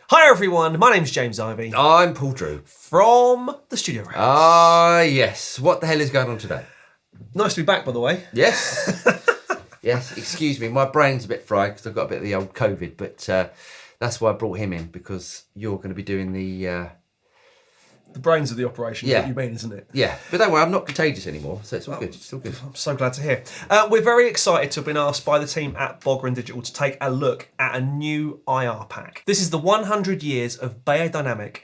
Hi everyone, my name's James Ivy. I'm Paul Drew. From the Studio House. Ah, yes. What the hell is going on today? Nice to be back, by the way. Yes. Yes, excuse me. My brain's a bit fried because I've got a bit of the old COVID, but that's why I brought him in, because you're going to be doing the brains of the operation, yeah. Is what you mean, isn't it? Yeah, but don't worry, I'm not contagious anymore, so it's all good. It's all good. I'm so glad to hear. We're very excited to have been asked by the team at Bogren Digital to take a look at a new IR pack. This is the 100 years of Beyerdynamic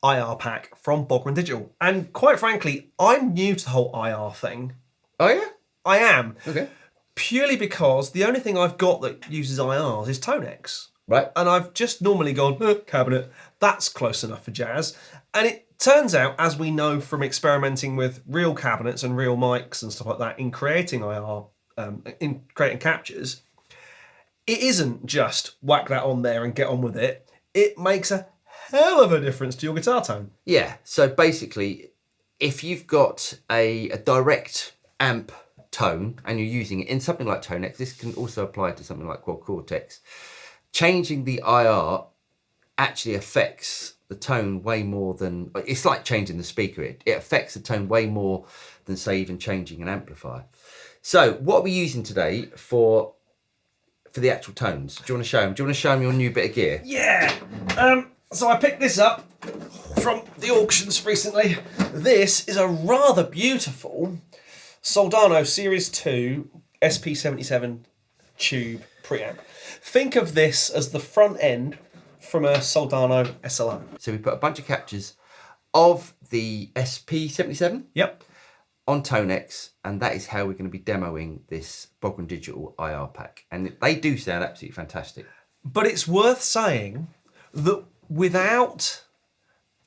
IR Pack from Bogren Digital. And quite frankly, I'm new to the whole IR thing. Oh, yeah? I am. Okay. Purely because the only thing I've got that uses IRs is TONEX. Right. And I've just normally gone, cabinet, that's close enough for jazz. And it turns out, as we know from experimenting with real cabinets and real mics and stuff like that in creating IR, in creating captures, it isn't just whack that on there and get on with it. It makes a hell of a difference to your guitar tone. Yeah, so basically, if you've got a direct amp tone and you're using it in something like TONEX, this can also apply to something like Quad Cortex, changing the IR actually affects the tone way more than, it's like changing the speaker. It affects the tone way more than, say, even changing an amplifier. So what are we using today for the actual tones? Do you want to show them? Do you want to show them your new bit of gear? Yeah. So I picked this up from the auctions recently. This is a rather beautiful Soldano Series 2 SP77 tube preamp. Think of this as the front end from a Soldano SLO. So we put a bunch of captures of the SP77 Yep. on TONEX, and that is how we're going to be demoing this Bogren Digital IR pack. And they do sound absolutely fantastic. But it's worth saying that without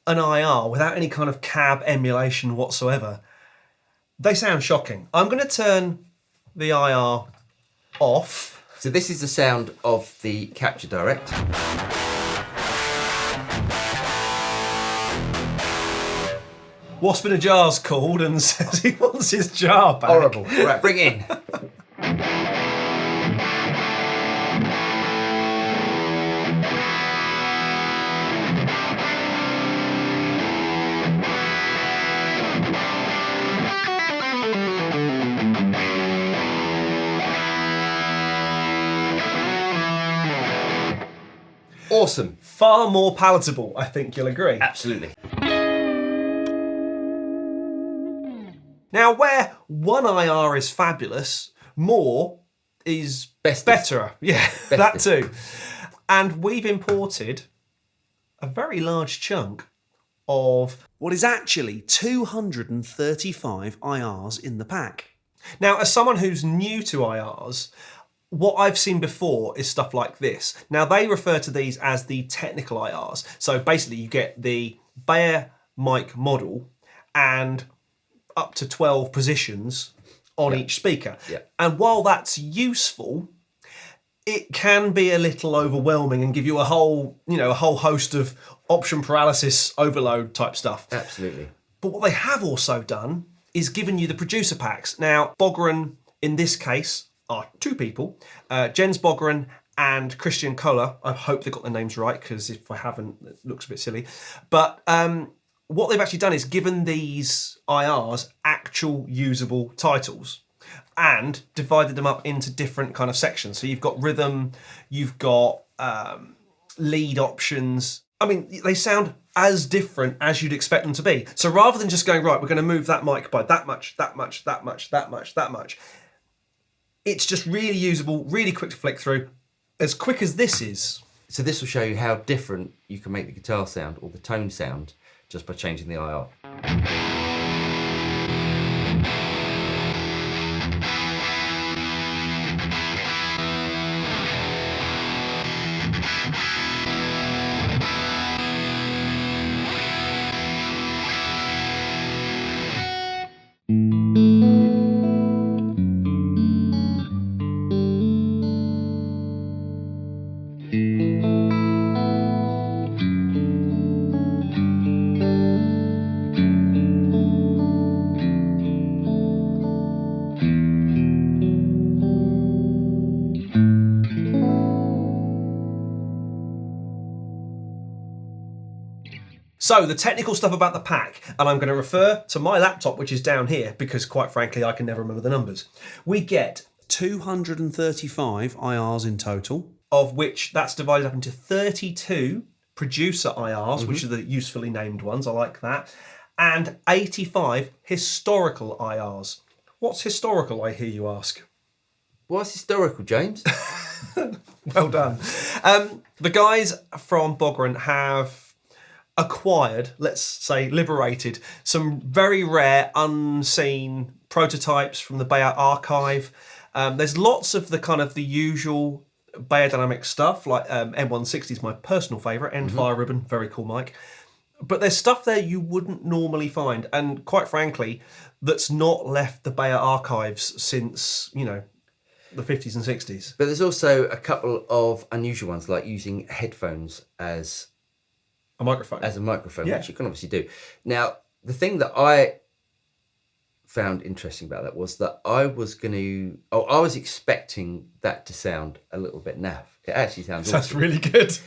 an IR, without any kind of cab emulation whatsoever, they sound shocking. I'm going to turn the IR off. So this is the sound of the Capture Direct. Wasp in a Jar's called and says he wants his jar back. Horrible. Right, bring it in. Awesome. Far more palatable, I think you'll agree. Absolutely. Now, where one IR is fabulous, more is better. Yeah, that too. And we've imported a very large chunk of what is actually 235 IRs in the pack. Now, as someone who's new to IRs, what I've seen before is stuff like this. Now, they refer to these as the technical IRs. So basically, you get the Beyer mic model and up to 12 positions on each speaker. Yeah. And while that's useful, it can be a little overwhelming and give you a whole host of option paralysis overload type stuff. Absolutely. But what they have also done is given you the producer packs. Now, Bogren, in this case, are two people, Jens Bogren and Christian Kohler. I hope they got their names right, because if I haven't, it looks a bit silly. But what they've actually done is given these IRs actual usable titles and divided them up into different kind of sections. So you've got rhythm, you've got lead options. I mean, they sound as different as you'd expect them to be. So rather than just going, right, we're going to move that mic by that much, that much, that much, that much, that much, it's just really usable, really quick to flick through, as quick as this is. So this will show you how different you can make the guitar sound or the tone sound just by changing the IR. So the technical stuff about the pack, and I'm going to refer to my laptop, which is down here, because quite frankly, I can never remember the numbers. We get 235 IRs in total, of which that's divided up into 32 producer IRs, which are the usefully named ones, I like that, and 85 historical IRs. What's historical, I hear you ask? What's historical, James? Well done. The guys from Bogren have acquired, let's say liberated, some very rare, unseen prototypes from the Beyer archive. There's lots of the kind of the usual Beyerdynamic stuff, like M160 is my personal favourite, end fire ribbon, very cool mic. But there's stuff there you wouldn't normally find, and quite frankly, that's not left the Beyer archives since, you know, the 50s and 60s. But there's also a couple of unusual ones, like using headphones as a microphone, which you can obviously do. Now, the thing that I found interesting about that was that I was expecting that to sound a little bit naff. It actually sounds That's awesome. really good.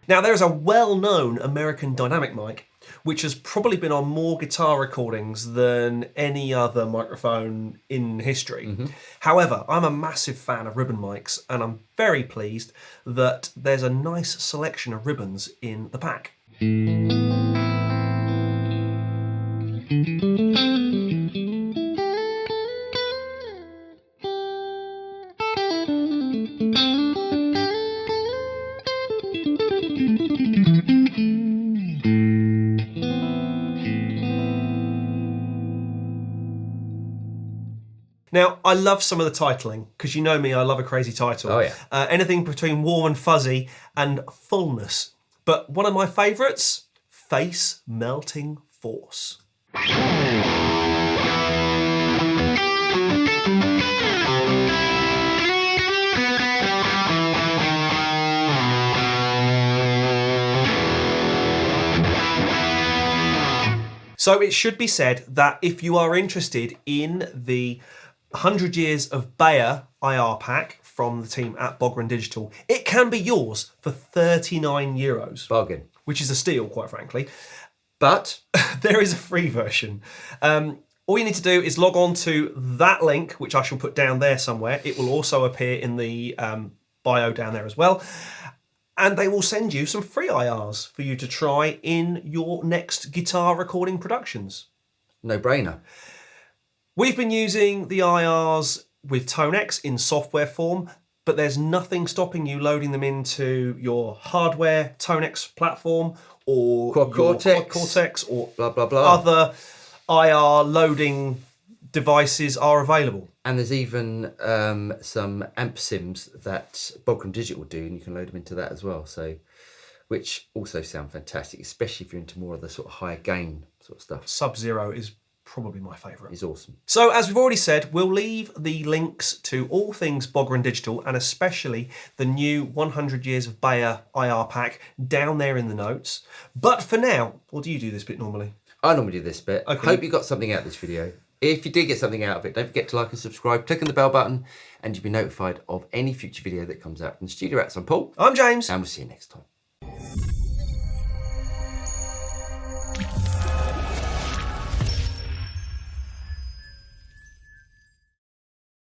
Now, there's a well-known American dynamic mic, which has probably been on more guitar recordings than any other microphone in history. However, I'm a massive fan of ribbon mics, and I'm very pleased that there's a nice selection of ribbons in the pack. Now, I love some of the titling, because you know me, I love a crazy title. Oh, yeah. Anything between warm and fuzzy and fullness. But one of my favourites, Face Melting Force. So it should be said that if you are interested in the 100 Years of Beyer IR Pack from the team at Bogren Digital, it can be yours for €39. Bargain. Which is a steal, quite frankly. But there is a free version. All you need to do is log on to that link, which I shall put down there somewhere. It will also appear in the bio down there as well. And they will send you some free IRs for you to try in your next guitar recording productions. No brainer. We've been using the IRs with TONEX in software form, but there's nothing stopping you loading them into your hardware TONEX platform or Quad Cortex or blah, blah, blah. Other IR loading devices are available. And there's even some amp sims that Bogren Digital do, and you can load them into that as well. So, which also sound fantastic, especially if you're into more of the sort of higher gain sort of stuff. Sub-Zero is probably my favourite. It's awesome. So, as we've already said, we'll leave the links to all things Bogren Digital, and especially the new 100 Years of Beyer IR Pack down there in the notes. But for now, or do you do this bit normally? I normally do this bit. Okay. Hope you got something out of this video. If you did get something out of it, don't forget to like and subscribe, click on the bell button, and you'll be notified of any future video that comes out from Studio Rats. I'm Paul. I'm James. And we'll see you next time.